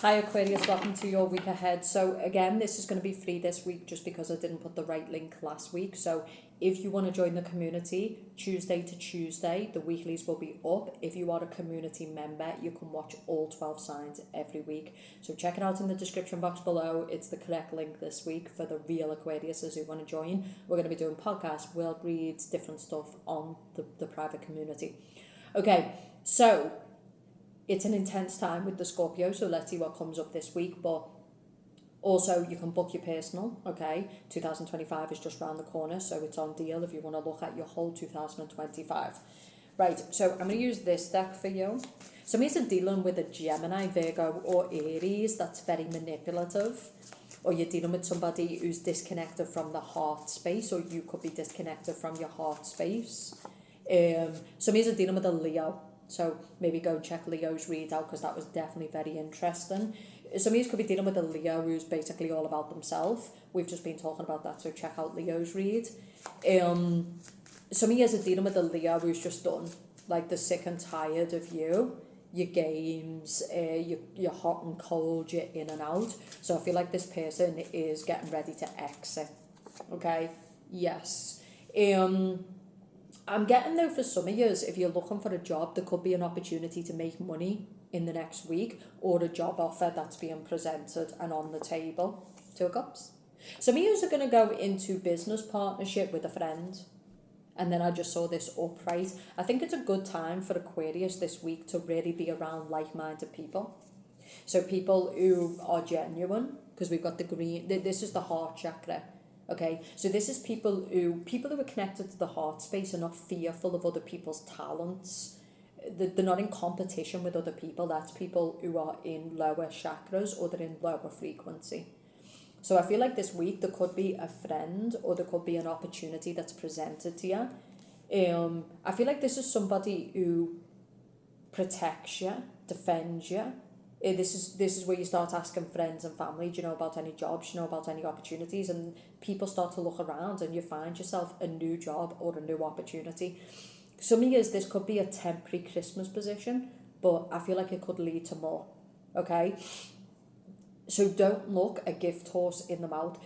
Hi Aquarius, welcome to your week ahead. So again, this is going to be free this week just because I didn't put the right link last week. So if you want to join the community, Tuesday to Tuesday, the weeklies will be up. If you are a community member, you can watch all 12 signs every week. So check it out in the description box below. It's the correct link this week for the real Aquariuses who want to join. We're going to be doing podcasts, world reads, different stuff on the private community. Okay, so it's an intense time with the Scorpio, so let's see what comes up this week. But also, you can book your personal, okay? 2025 is just round the corner, so it's on deal if you want to look at your whole 2025. Right, so I'm going to use this deck for you. Some of you are dealing with a Gemini, Virgo, or Aries that's very manipulative. Or you're dealing with somebody who's disconnected from the heart space, or you could be disconnected from your heart space. Some of you are dealing with a Leo. So maybe go check Leo's read out because that was definitely very interesting. Some of you could be dealing with a Leo who's basically all about themselves. We've just been talking about that, so check out Leo's read. Some of you are dealing with a Leo who's just done, like they're sick and tired of you, your games, you're hot and cold, you're in and out. So I feel like this person is getting ready to exit. Okay? Yes. I'm getting though for some of you, if you're looking for a job, there could be an opportunity to make money in the next week or a job offer that's being presented and on the table. 2 of Cups. Some of you are going to go into business partnership with a friend. And then I just saw this upright. I think it's a good time for Aquarius this week to really be around like-minded people. So people who are genuine, because we've got the green, this is the heart chakra. Okay, so this is people who are connected to the heart space are not fearful of other people's talents. They're not in competition with other people. That's people who are in lower chakras or they're in lower frequency. So I feel like this week there could be a friend or there could be an opportunity that's presented to you. I feel like this is somebody who protects you, defends you. This is where you start asking friends and family, do you know about any jobs, do you know about any opportunities, and people start to look around and you find yourself a new job or a new opportunity. Some of you, this could be a temporary Christmas position, but I feel like it could lead to more, okay? So don't look a gift horse in the mouth.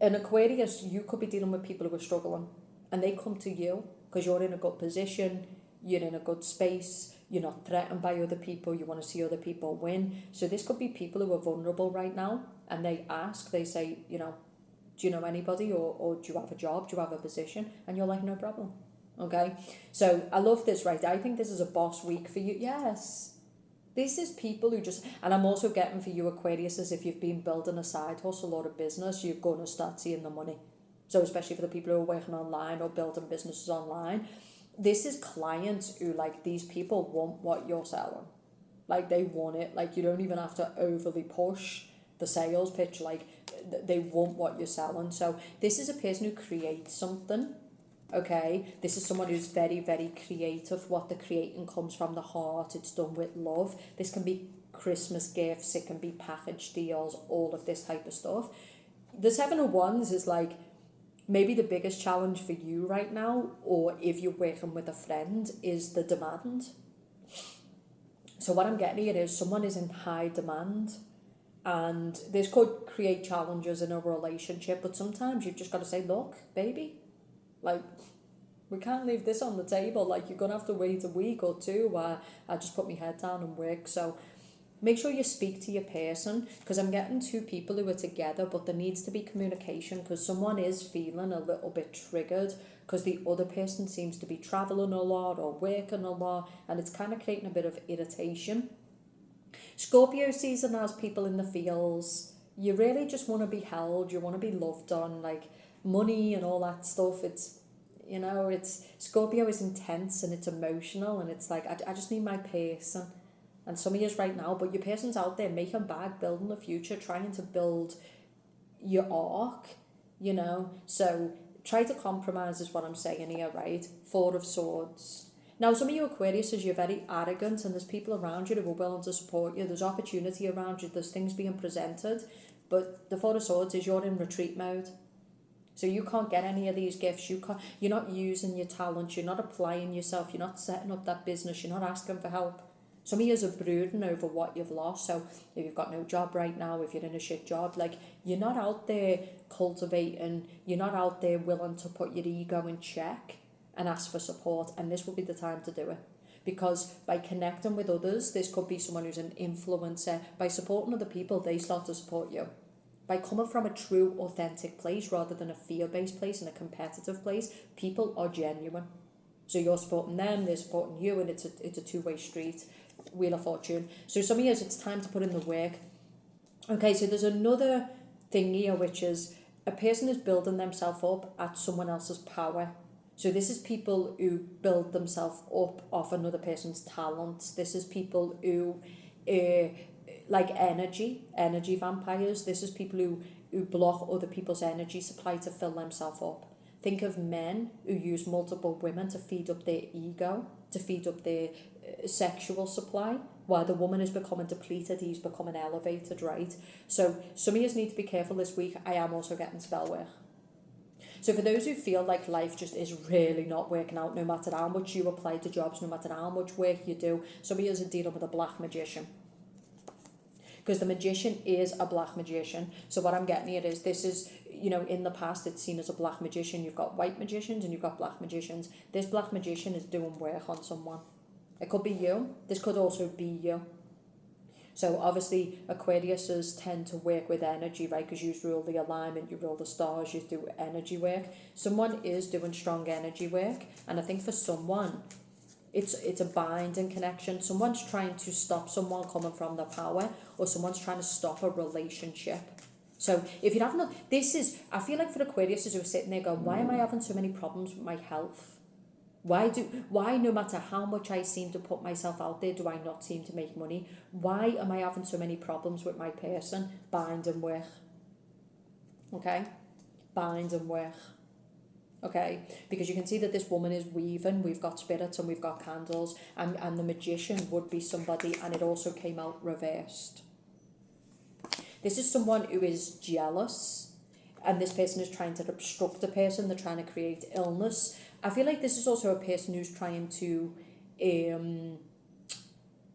In Aquarius, you could be dealing with people who are struggling and they come to you because you're in a good position, you're in a good space, you're not threatened by other people, you want to see other people win. So this could be people who are vulnerable right now and they say, do you know anybody or do you have a job, do you have a position? And you're like, no problem. Okay, so I love this, right? I think this is a boss week for you. Yes, this is people who just, and I'm also getting for you Aquarius as if you've been building a side hustle or a business, you're going to start seeing the money. So especially for the people who are working online or building businesses online, this is clients who, like, these people want what you're selling. Like, they want it. Like, you don't even have to overly push the sales pitch. Like, they want what you're selling. So this is a person who creates something, okay? This is someone who's very, very creative. What they're creating comes from the heart. It's done with love. This can be Christmas gifts. It can be package deals, all of this type of stuff. The 7 of Wands is like, maybe the biggest challenge for you right now, or if you're working with a friend, is the demand. So what I'm getting here is someone is in high demand, and this could create challenges in a relationship, but sometimes you've just got to say, look, baby, like, we can't leave this on the table. Like, you're going to have to wait a week or 2 while I just put my head down and work. So make sure you speak to your person, because I'm getting 2 people who are together, but there needs to be communication because someone is feeling a little bit triggered because the other person seems to be traveling a lot or working a lot, and it's kind of creating a bit of irritation. Scorpio season has people in the fields. You really just want to be held, you want to be loved on, like money and all that stuff. It's, it's Scorpio is intense and it's emotional, and it's like, I just need my person. And some of you right now, but your person's out there making bag, building the future, trying to build your arc, So try to compromise is what I'm saying here, right? 4 of Swords. Now, some of you Aquariuses, you're very arrogant and there's people around you who are willing to support you. There's opportunity around you. There's things being presented. But the 4 of Swords is you're in retreat mode. So you can't get any of these gifts. You're not using your talent. You're not applying yourself. You're not setting up that business. You're not asking for help. Some of you are brooding over what you've lost. So if you've got no job right now, if you're in a shit job, like, you're not out there cultivating, you're not out there willing to put your ego in check and ask for support. And this will be the time to do it. Because by connecting with others, this could be someone who's an influencer. By supporting other people, they start to support you. By coming from a true, authentic place rather than a fear-based place and a competitive place, people are genuine. So you're supporting them, they're supporting you, and it's a two-way street. Wheel of Fortune. So some years it's time to put in the work. Okay, so there's another thing here, which is a person is building themselves up at someone else's power. So this is people who build themselves up off another person's talents. This is people who like energy vampires. This is people who block other people's energy supply to fill themselves up. Think of men who use multiple women to feed up their ego, to feed up their sexual supply. While the woman is becoming depleted, he's becoming elevated, right? So some of you need to be careful this week. I am also getting spell work. So for those who feel like life just is really not working out, no matter how much you apply to jobs, no matter how much work you do, some of you are dealing with a black magician. Because the magician is a black magician. So what I'm getting here is, this is, in the past it's seen as a black magician. You've got white magicians and you've got black magicians. This black magician is doing work on someone. It could be you. This could also be you. So obviously Aquariuses tend to work with energy, right? Because you rule the alignment, you rule the stars, you do energy work. Someone is doing strong energy work. And I think for someone, it's a binding connection. Someone's trying to stop someone coming from their power, or someone's trying to stop a relationship. So if you're having I feel like for Aquariuses who are sitting there going, why am I having so many problems with my health? Why no matter how much I seem to put myself out there, do I not seem to make money? Why am I having so many problems with my person? Bind and work. Okay? Bind and work. Okay? Because you can see that this woman is weaving. We've got spirits and we've got candles. And the magician would be somebody, and it also came out reversed. This is someone who is jealous, and this person is trying to obstruct a person. They're trying to create illness. I feel like this is also a person who's trying to, I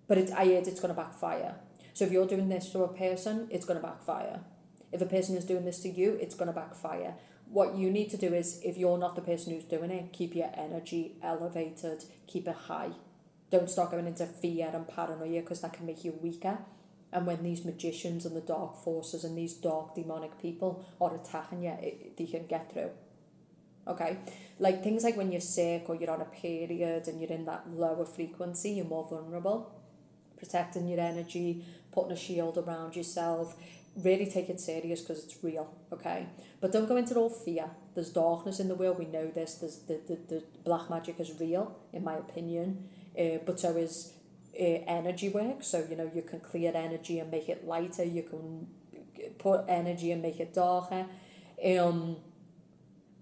heard it's going to backfire. So if you're doing this to a person, it's going to backfire. If a person is doing this to you, it's going to backfire. What you need to do is, if you're not the person who's doing it, keep your energy elevated, keep it high. Don't start going into fear and paranoia, because that can make you weaker. And when these magicians and the dark forces and these dark demonic people are attacking you, they can get through. Okay? Like things like when you're sick or you're on a period and you're in that lower frequency, you're more vulnerable. Protecting your energy, putting a shield around yourself. Really take it serious, because it's real, okay? But don't go into all fear. There's darkness in the world, we know this. There's the black magic is real, in my opinion. But so is energy work. So, you can clear energy and make it lighter. You can put energy and make it darker.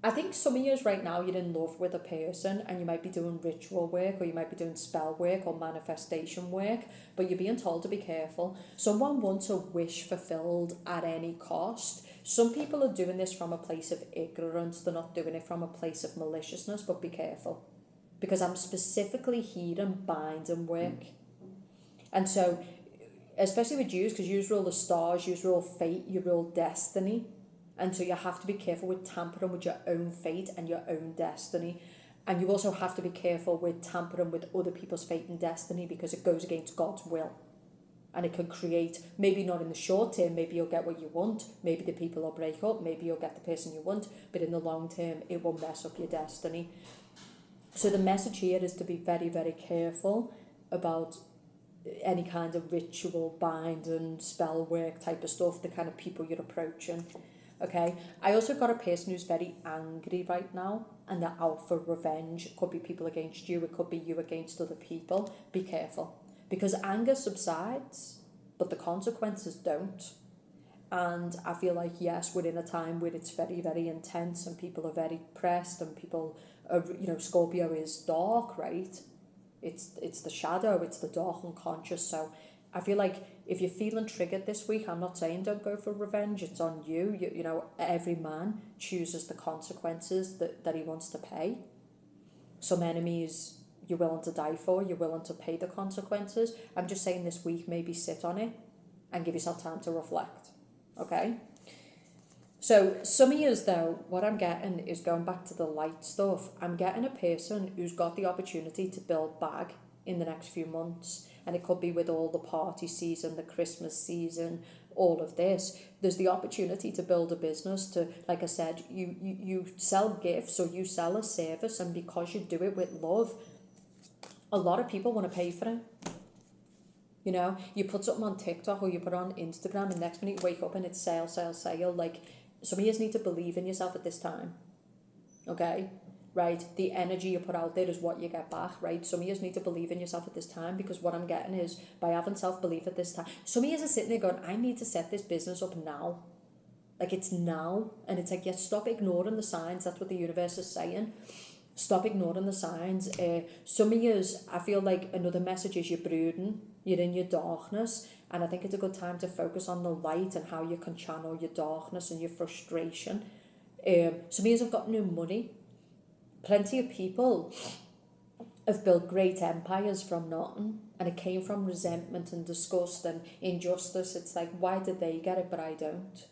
I think some of you right now, you're in love with a person and you might be doing ritual work, or you might be doing spell work or manifestation work, but you're being told to be careful. Someone wants a wish fulfilled at any cost. Some people are doing this from a place of ignorance. They're not doing it from a place of maliciousness, but be careful. Because I'm specifically hearing bind and work. And so, especially with yous, because yous rule the stars, yous rule fate, you rule destiny. And so you have to be careful with tampering with your own fate and your own destiny. And you also have to be careful with tampering with other people's fate and destiny, because it goes against God's will. And it can create, maybe not in the short term, maybe you'll get what you want, maybe the people will break up, maybe you'll get the person you want, but in the long term, it will mess up your destiny. So the message here is to be very, very careful about any kind of ritual, bind and spell work type of stuff, the kind of people you're approaching. Okay, I also got a person who's very angry right now, and they're out for revenge. It could be people against you, it could be you against other people. Be careful, because anger subsides, but the consequences don't. And I feel like, yes, we're in a time where it's very, very intense, and people are very pressed, and people are, Scorpio is dark, right? It's the shadow, it's the dark unconscious. So I feel like if you're feeling triggered this week, I'm not saying don't go for revenge. It's on you. Every man chooses the consequences that he wants to pay. Some enemies you're willing to die for, you're willing to pay the consequences. I'm just saying this week, maybe sit on it and give yourself time to reflect, okay? So some of yous though, what I'm getting is going back to the light stuff. I'm getting a person who's got the opportunity to build bag in the next few months. And it could be with all the party season, the Christmas season, all of this. There's the opportunity to build a business to, like I said, you sell gifts or you sell a service, and because you do it with love, a lot of people want to pay for it. You know, you put something on TikTok or you put it on Instagram and next minute you wake up and it's sale, sale, sale. Like, some of you need to believe in yourself at this time, okay? Right? The energy you put out there is what you get back, right? Some of you need to believe in yourself at this time, because what I'm getting is, by having self-belief at this time, some of you are sitting there going, I need to set this business up now. Like, it's now. And it's like, yeah, stop ignoring the signs. That's what the universe is saying. Stop ignoring the signs. Some of you, I feel like another message is you're brooding, you're in your darkness, and I think it's a good time to focus on the light and how you can channel your darkness and your frustration. Some of you have got no money. Plenty of people have built great empires from nothing, and it came from resentment and disgust and injustice. It's like, why did they get it but I don't?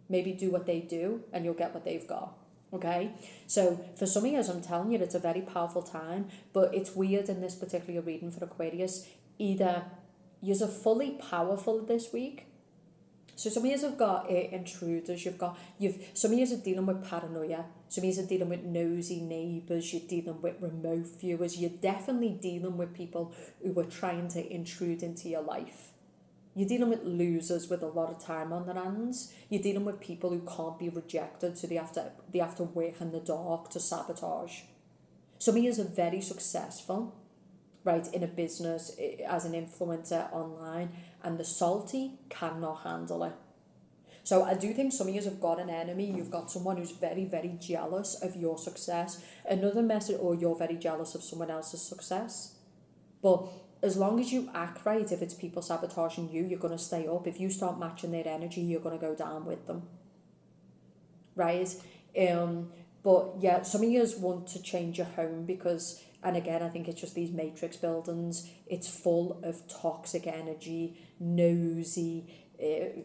Maybe do what they do and you'll get what they've got. Okay, so for some of you, I'm telling you, it's a very powerful time, but it's weird in this particular reading for Aquarius. Either you're fully powerful this week. So some of you have got intruders, some of you are dealing with paranoia, some of you are dealing with nosy neighbours, you're dealing with remote viewers, you're definitely dealing with people who are trying to intrude into your life. You're dealing with losers with a lot of time on their hands. You're dealing with people who can't be rejected, so they have to work in the dark to sabotage. Some of you are very successful, right, in a business as an influencer online, and the salty cannot handle it. So I do think some of you have got an enemy. You've got someone who's very, very jealous of your success. Another message, or you're very jealous of someone else's success. But as long as you act right, if it's people sabotaging you, you're going to stay up. If you start matching their energy, you're going to go down with them. Right? But yeah, some of you want to change your home because, and again, I think it's just these matrix buildings. It's full of toxic energy, nosy,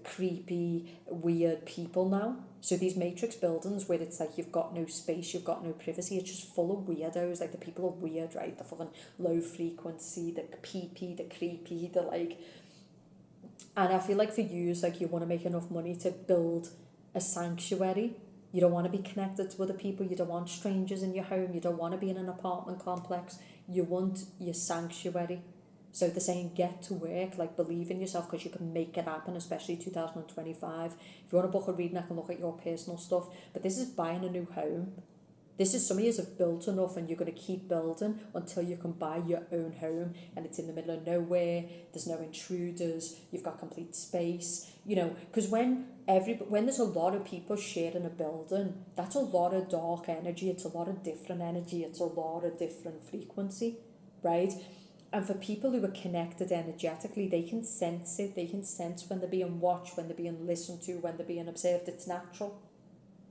creepy, weird people now. So these matrix buildings where it's like you've got no space, you've got no privacy, it's just full of weirdos. Like, the people are weird, right? They're fucking low frequency, the peepee, the creepy, the like. And I feel like for you, it's like you want to make enough money to build a sanctuary. You don't want to be connected to other people. You don't want strangers in your home. You don't want to be in an apartment complex. You want your sanctuary. So they're saying get to work, like believe in yourself, because you can make it happen, especially 2025. If you want to book a reading, I can look at your personal stuff. But this is buying a new home. This is, some of you have built enough and you're going to keep building until you can buy your own home, and it's in the middle of nowhere, there's no intruders, you've got complete space, you know, because when there's a lot of people sharing a building, that's a lot of dark energy, it's a lot of different energy, it's a lot of different frequency, right? And for people who are connected energetically, they can sense it, they can sense when they're being watched, when they're being listened to, when they're being observed, it's natural.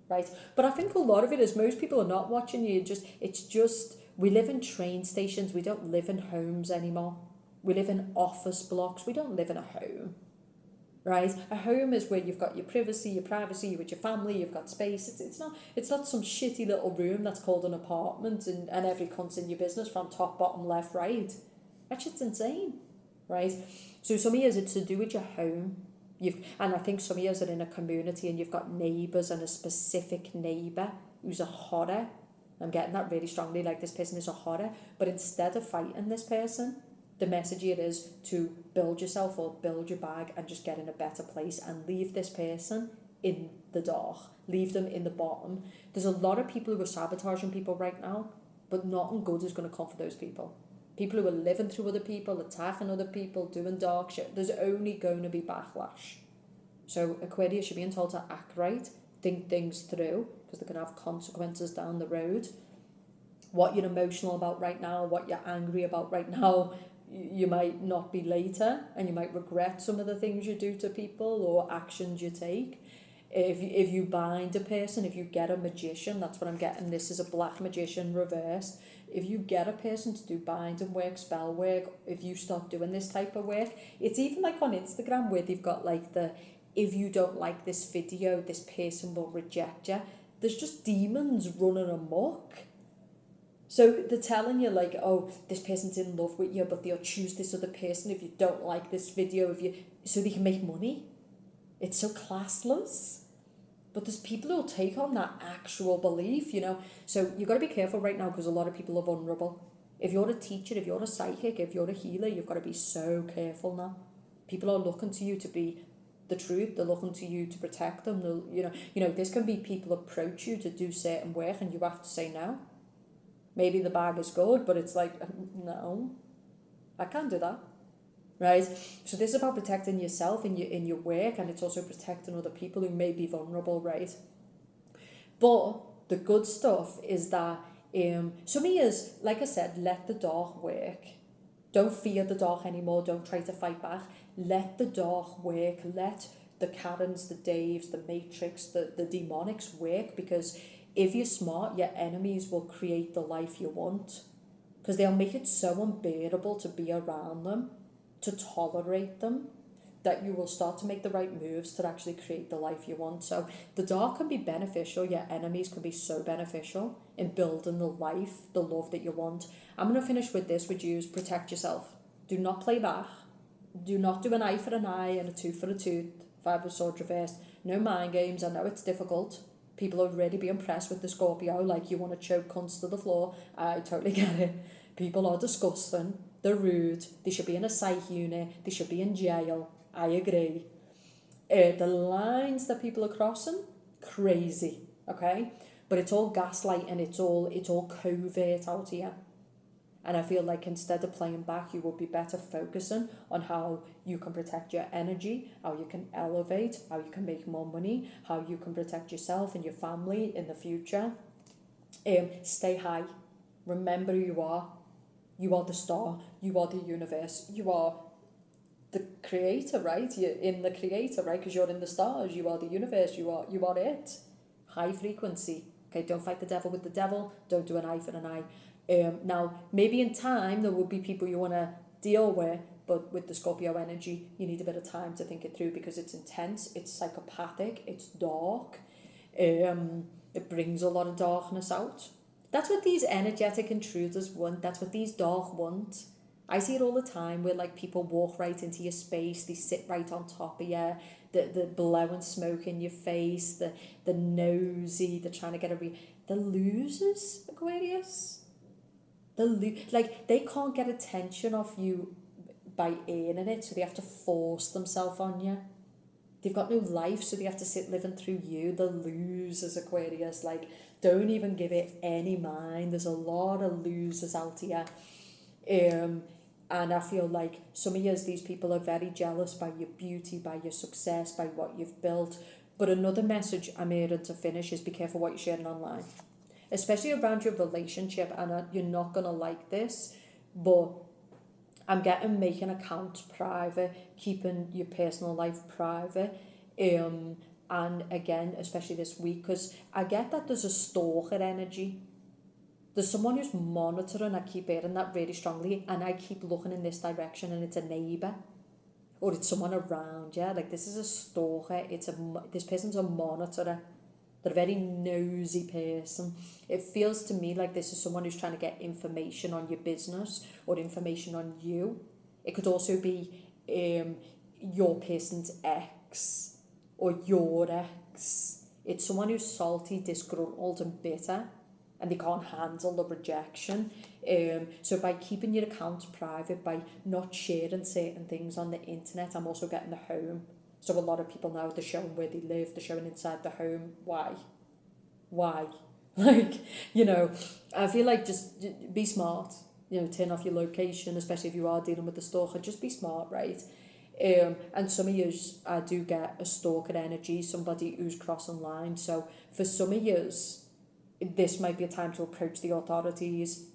Right, but I think a lot of it is most people are not watching you. It's just we live in train stations. We don't live in homes anymore. We live in office blocks. We don't live in a home. Right, a home is where you've got your privacy, you're with your family. You've got space. It's not some shitty little room that's called an apartment and every cunt's in your business from top, bottom, left, right. That shit's insane. Right, so some of you it's to do with your home. And I think some of you are in a community and you've got neighbours, and a specific neighbour who's a horror. I'm getting that really strongly, like this person is a horror. But instead of fighting this person, the message here is to build yourself up, build your bag, and just get in a better place and leave this person in the dark. Leave them in the bottom. There's a lot of people who are sabotaging people right now, but nothing good is going to come for those people. People who are living through other people, attacking other people, doing dark shit, there's only going to be backlash. So Aquarius, you're being told to act right, think things through, because they're going to have consequences down the road. What you're emotional about right now, what you're angry about right now, you might not be later, and you might regret some of the things you do to people or actions you take. If you bind a person, if you get a magician, that's what I'm getting. This is a black magician reversed. If you get a person to do binding work, spell work, if you start doing this type of work, it's even like on Instagram where they've got like the, if you don't like this video, this person will reject you. There's just demons running amok. So they're telling you like, oh, this person's in love with you, but they'll choose this other person if you don't like this video, so they can make money. It's so classless. But there's people who'll take on that actual belief, you know. So you've got to be careful right now because a lot of people are vulnerable. If you're a teacher, if you're a psychic, if you're a healer, you've got to be so careful now. People are looking to you to be the truth. They're looking to you to protect them. You know, this can be people approach you to do certain work and you have to say no. Maybe the bag is good, but it's like, no, I can't do that. Right? So this is about protecting yourself in your work, and it's also protecting other people who may be vulnerable, right? But the good stuff is that some is, like I said, let the dark work. Don't fear the dark anymore. Don't try to fight back. Let the dark work. Let the Karens, the Daves, the Matrix, the demonics work, because if you're smart, your enemies will create the life you want, because they'll make it so unbearable to be around them, to tolerate them, that you will start to make the right moves to actually create the life you want. So the dark can be beneficial, your enemies can be so beneficial in building the life, the love that you want. I'm going to finish with this with you: protect yourself. Do not play back. Do not do an eye for an eye and a tooth for a tooth. Five of Swords reversed. No mind games. I know it's difficult. People are already be impressed with the Scorpio, like you want to choke cunts to the floor. I totally get it. People are disgusting. They're rude. They should be in a psych unit. They should be in jail. I agree. The lines that people are crossing, crazy. Okay, but it's all gaslighting. It's all covert out here. And I feel like instead of playing back, you would be better focusing on how you can protect your energy, how you can elevate, how you can make more money, how you can protect yourself and your family in the future. Stay high. Remember who you are. You are the star. You are the universe. You are the creator, right? You're in the creator, right? Because you're in the stars. You are the universe. You are it. High frequency. Okay, don't fight the devil with the devil. Don't do an eye for an eye. Now, maybe in time there will be people you want to deal with, but with the Scorpio energy, you need a bit of time to think it through, because it's intense, it's psychopathic, it's dark. It brings a lot of darkness out. That's what these energetic intruders want. That's what these dark want. I see it all the time where like people walk right into your space, they sit right on top of you, the blowing smoke in your face, the nosy, they're trying to get the losers, Aquarius. They can't get attention off you by earning it, so they have to force themselves on you. They've got no life, so they have to sit living through you. The losers, Aquarius, like, don't even give it any mind. There's a lot of losers out here. And I feel like some of these people are very jealous by your beauty, by your success, by what you've built. But another message I'm hearing to finish is be careful what you're sharing online, especially around your relationship. And you're not going to like this, but I'm getting making accounts private, keeping your personal life private. And again, especially this week, because I get that there's a stalker energy. There's someone who's monitoring. I keep hearing that really strongly, and I keep looking in this direction, and it's a neighbour, or it's someone around. Yeah, like this is a stalker. This person's a monitor. They're a very nosy person. It feels to me like this is someone who's trying to get information on your business or information on you. It could also be your person's ex or your ex. It's someone who's salty, disgruntled and bitter, and they can't handle the rejection. So by keeping your accounts private, by not sharing certain things on the internet, I'm also getting the home. So a lot of people now, they're showing where they live, they're showing inside the home. Why? Like, I feel like just be smart. Turn off your location, especially if you are dealing with the stalker. Just be smart, right? And some of you, I do get a stalker energy, somebody who's crossing lines. So for some of you, this might be a time to approach the authorities.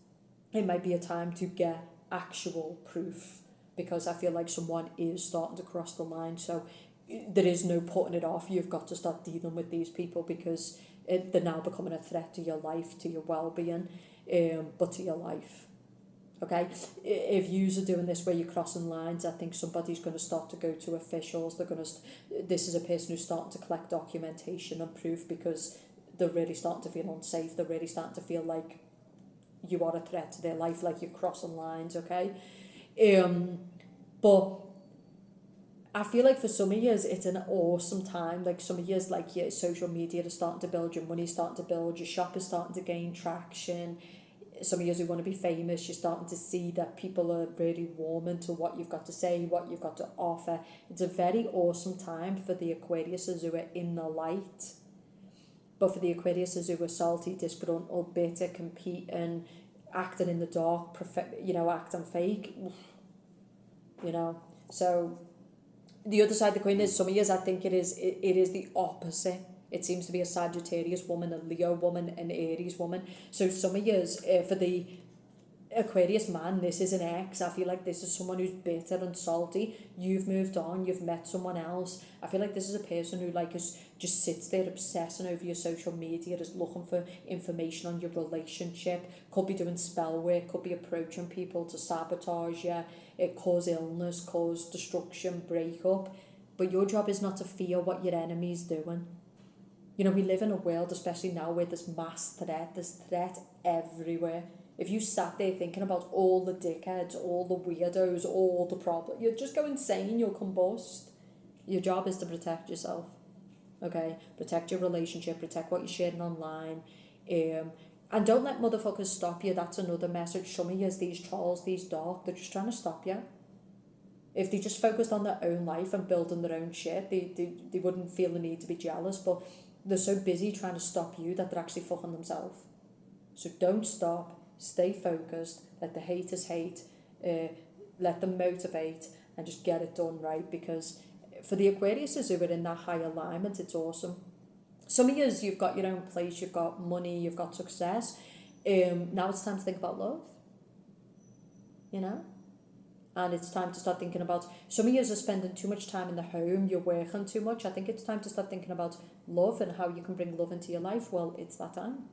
It might be a time to get actual proof, because I feel like someone is starting to cross the line. So there is no putting it off. You've got to start dealing with these people because they're now becoming a threat to your life, to your well-being, but to your life. Okay, if yous are doing this where you're crossing lines, I think somebody's going to start to go to officials. They're going to. This is a person who's starting to collect documentation and proof because they're really starting to feel unsafe. They're really starting to feel like you are a threat to their life, like you're crossing lines. Okay, but I feel like for some of years it's an awesome time. Like some of years, like your social media is starting to build, your money's starting to build, your shop is starting to gain traction. Some of you who want to be famous, you're starting to see that people are really warming to what you've got to say, what you've got to offer. It's a very awesome time for the Aquariuses who are in the light. But for the Aquariuses who are salty, disgruntled, bitter, competing, acting in the dark, acting fake, So the other side of the coin is some of years I think it is the opposite. It seems to be a Sagittarius woman, a Leo woman, an Aries woman. So some of years, for the Aquarius man, this is an ex. I feel like this is someone who's bitter and salty. You've moved on, you've met someone else. I feel like this is a person who just sits there obsessing over your social media, is looking for information on your relationship, could be doing spell work, could be approaching people to sabotage you, it cause illness, cause destruction, breakup. But your job is not to fear what your enemy's doing. We live in a world, especially now, where there's mass threat. There's threat everywhere. If you sat there thinking about all the dickheads, all the weirdos, all the problems, you'll just go insane, you'll combust. Your job is to protect yourself, okay? Protect your relationship, protect what you're sharing online. And don't let motherfuckers stop you. That's another message. Some of you, these trolls, these dark, they're just trying to stop you. If they just focused on their own life and building their own shit, they wouldn't feel the need to be jealous, but they're so busy trying to stop you that they're actually fucking themselves. So don't stop, stay focused, let the haters hate, let them motivate, and just get it done right, because for the Aquariuses who are in that high alignment, it's awesome. Some of you, you've got your own place, you've got money, you've got success. Now it's time to think about love, And it's time to start thinking about, some of you are spending too much time in the home, you're working too much. I think it's time to start thinking about love and how you can bring love into your life. Well, it's that time.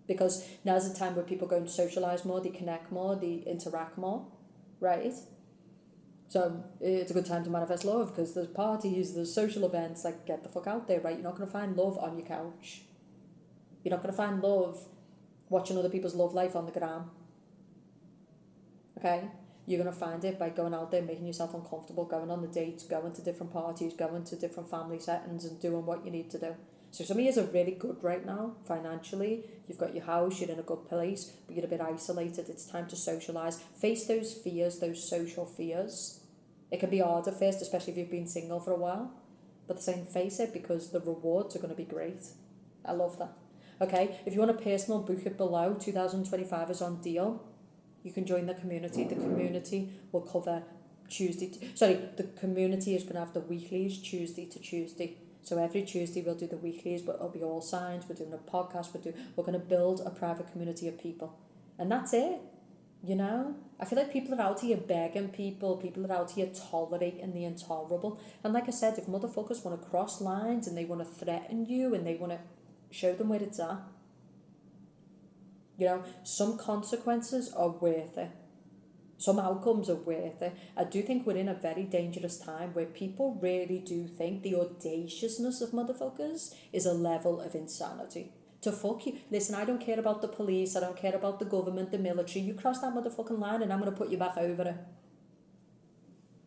Because now's the time where people go and socialise more, they connect more, they interact more, right? So it's a good time to manifest love because there's parties, there's social events, like get the fuck out there, right? You're not going to find love on your couch. You're not going to find love watching other people's love life on the gram. Okay? You're going to find it by going out there, making yourself uncomfortable, going on the dates, going to different parties, going to different family settings and doing what you need to do. So some of you are really good right now, financially. You've got your house, you're in a good place, but you're a bit isolated. It's time to socialise. Face those fears, those social fears. It can be hard at first, especially if you've been single for a while. But the same, face it, because the rewards are going to be great. I love that. Okay, if you want a personal, book it below. 2025 is on deal. You can join the community. The community will cover the community is going to have the weeklies Tuesday to Tuesday. So every Tuesday we'll do the weeklies, but it'll be all signs. We're doing a podcast. We're going to build a private community of people. And that's it. I feel like people are out here begging people. People are out here tolerating the intolerable. And like I said, if motherfuckers want to cross lines and they want to threaten you and they want to show them where it's at, some consequences are worth it. Some outcomes are worth it. I do think we're in a very dangerous time where people really do think the audaciousness of motherfuckers is a level of insanity. To fuck you. Listen, I don't care about the police. I don't care about the government, the military. You cross that motherfucking line and I'm going to put you back over it.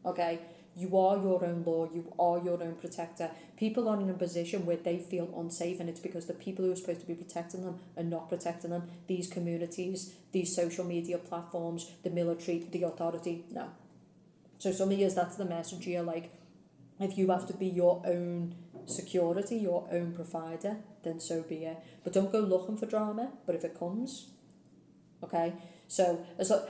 Okay? You are your own law. You are your own protector. People are in a position where they feel unsafe, and it's because the people who are supposed to be protecting them are not protecting them. These communities, these social media platforms, the military, the authority, no. So some of you, that's the message here. Like, if you have to be your own security, your own provider, then so be it. But don't go looking for drama. But if it comes, okay. So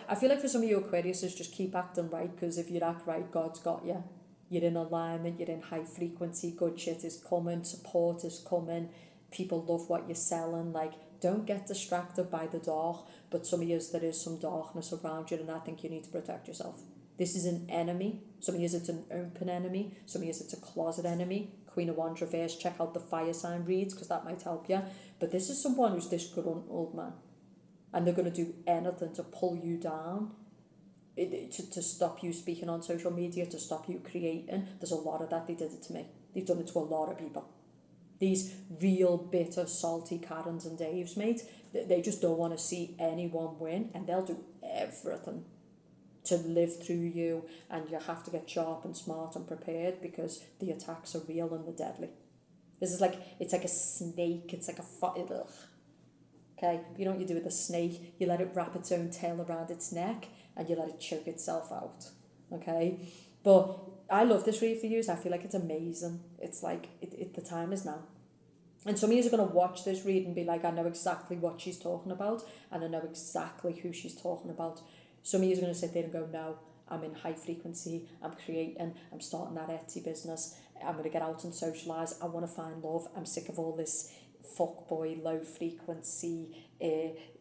I feel like for some of you Aquariuses, just keep acting right, because if you act right, God's got you. You're in alignment, you're in high frequency, good shit is coming, support is coming, people love what you're selling. Like, don't get distracted by the dark, but some of you, there is some darkness around you, and I think you need to protect yourself. This is an enemy Some years it's an open enemy. Some years it's a closet enemy. Queen of Wands reverse, check out the fire sign reads because that might help you. But this is someone who's disgruntled, man. And they're going to do anything to pull you down, to stop you speaking on social media, to stop you creating. There's a lot of that. They did it to me. They've done it to a lot of people. These real bitter, salty Karens and Daves, mate, they just don't want to see anyone win, and they'll do everything to live through you, and you have to get sharp and smart and prepared because the attacks are real and they're deadly. This is like, it's like a snake, it's like a okay, you know what you do with a snake? You let it wrap its own tail around its neck and you let it choke itself out, okay? But I love this read for you. I feel like it's amazing. It's like, the time is now. And some of you are going to watch this read and be like, I know exactly what she's talking about and I know exactly who she's talking about. Some of you are going to sit there and go, no, I'm in high frequency, I'm creating, I'm starting that Etsy business, I'm going to get out and socialise, I want to find love, I'm sick of all this fuckboy, low frequency,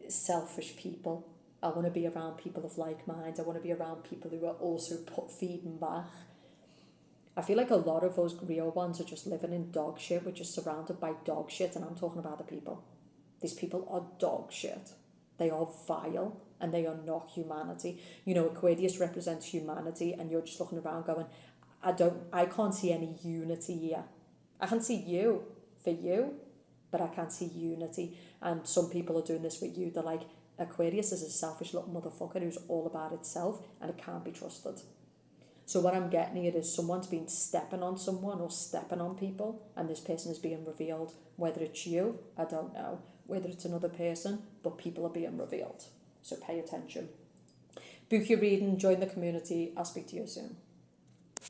selfish people. I want to be around people of like mind. I want to be around people who are also feeding back. I feel like a lot of those real ones are just living in dog shit. We're just surrounded by dog shit, and I'm talking about the people. These people are dog shit. They are vile, and they are not humanity. You know, Aquarius represents humanity, and you're just looking around going, I can't see any unity here. I can see you for you, but I can't see unity. And some people are doing this with you. They're like, Aquarius is a selfish little motherfucker who's all about itself and it can't be trusted. So what I'm getting here is someone's been stepping on someone or stepping on people, and this person is being revealed. Whether it's you, I don't know. Whether it's another person, but people are being revealed. So pay attention. Book your reading, join the community. I'll speak to you soon.